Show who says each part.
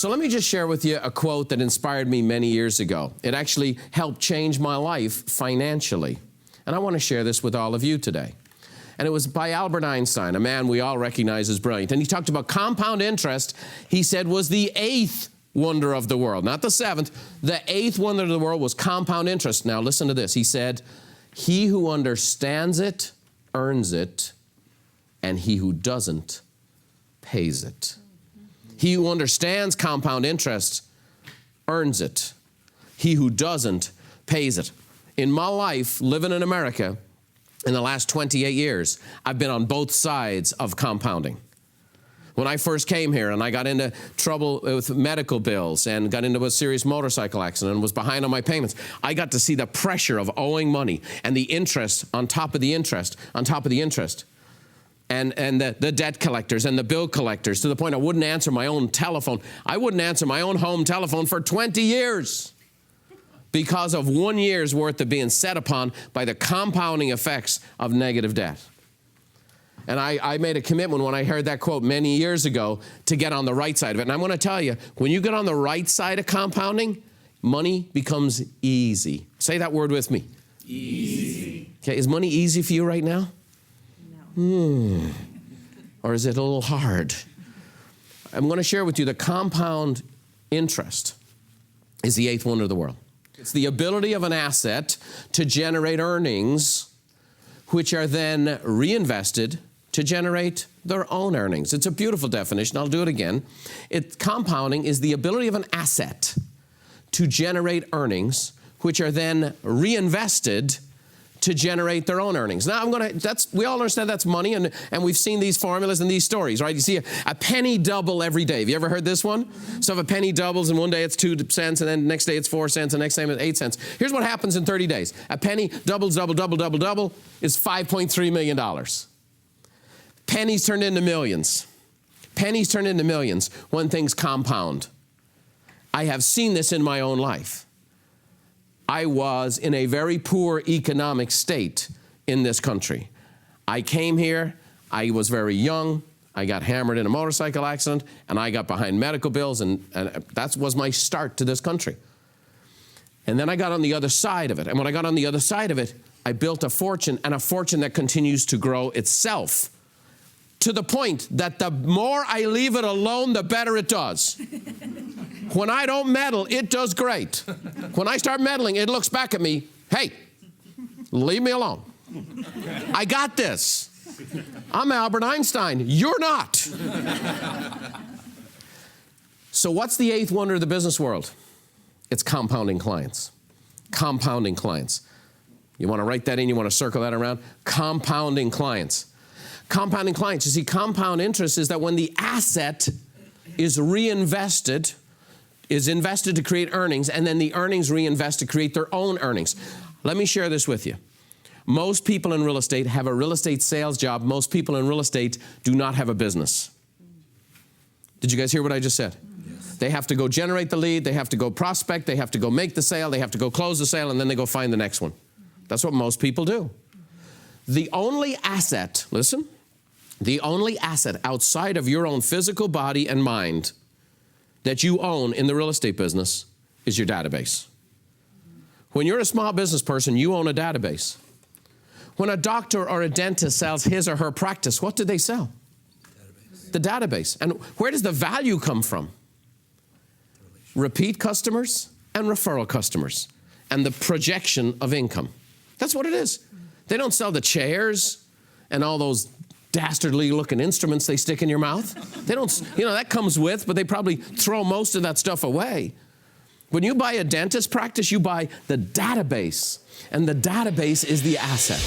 Speaker 1: So let me just share with you a quote that inspired me many years ago. It actually helped change my life financially. And I want to share this with all of you today. And it was by Albert Einstein, a man we all recognize as brilliant. And he talked about compound interest, he said, was the 8th wonder of the world. Not the 7th. The 8th wonder of the world was compound interest. Now listen to this. He said, he who understands it earns it, and he who doesn't pays it. He who understands compound interest earns it. He who doesn't pays it. In my life, living in America, in the last 28 years, I've been on both sides of compounding. When I first came here and I got into trouble with medical bills and got into a serious motorcycle accident and was behind on my payments, I got to see the pressure of owing money and the interest on top of the interest on top of the interest. And the debt collectors and the bill collectors, to the point I wouldn't answer my own telephone. I wouldn't answer my own home telephone for 20 years because of 1 year's worth of being set upon by the compounding effects of negative debt. And I made a commitment when I heard that quote many years ago to get on the right side of it. And I'm going to tell you, when you get on the right side of compounding, money becomes easy. Say that word with me. Easy. Okay, is money easy for you right now? Or is it a little hard? I'm going to share with you the compound interest is the 8th wonder of the world. It's the ability of an asset to generate earnings, which are then reinvested to generate their own earnings. It's a beautiful definition. I'll do it again. Compounding is the ability of an asset to generate earnings, which are then reinvested to generate their own earnings. Now, we all understand that's money, and we've seen these formulas and these stories, right? You see a penny double every day. Have you ever heard this one? So if a penny doubles, and one day it's 2 cents, and then the next day it's 4 cents, and the next day it's 8 cents. Here's what happens in 30 days. A penny doubles, double, is $5.3 million. Pennies turned into millions. Pennies turn into millions when things compound. I have seen this in my own life. I was in a very poor economic state in this country. I came here, I was very young, I got hammered in a motorcycle accident, and I got behind medical bills, and that was my start to this country. And then I got on the other side of it, and when I got on the other side of it, I built a fortune, and a fortune that continues to grow itself, to the point that the more I leave it alone, the better it does. When I don't meddle, it does great. When I start meddling, it looks back at me, hey, leave me alone. I got this. I'm Albert Einstein. You're not. So what's the 8th wonder of the business world? It's compounding clients. Compounding clients. You want to write that in? You want to circle that around? Compounding clients. Compounding clients. You see, compound interest is that when the asset is reinvested, is invested to create earnings, and then the earnings reinvest to create their own earnings. Let me share this with you. Most people in real estate have a real estate sales job. Most people in real estate do not have a business. Did you guys hear what I just said? Yes. They have to go generate the lead, they have to go prospect, they have to go make the sale, they have to go close the sale, and then they go find the next one. That's what most people do. The only asset, listen, the only asset outside of your own physical body and mind that you own in the real estate business is your database. When you're a small business person, you own a database. When a doctor or a dentist sells his or her practice, what do they sell? The database. And where does the value come from? Repeat customers and referral customers and the projection of income. That's what it is. They don't sell the chairs and all those dastardly looking instruments they stick in your mouth. They don't, that comes with, but they probably throw most of that stuff away. When you buy a dentist practice, you buy the database, and the database is the asset.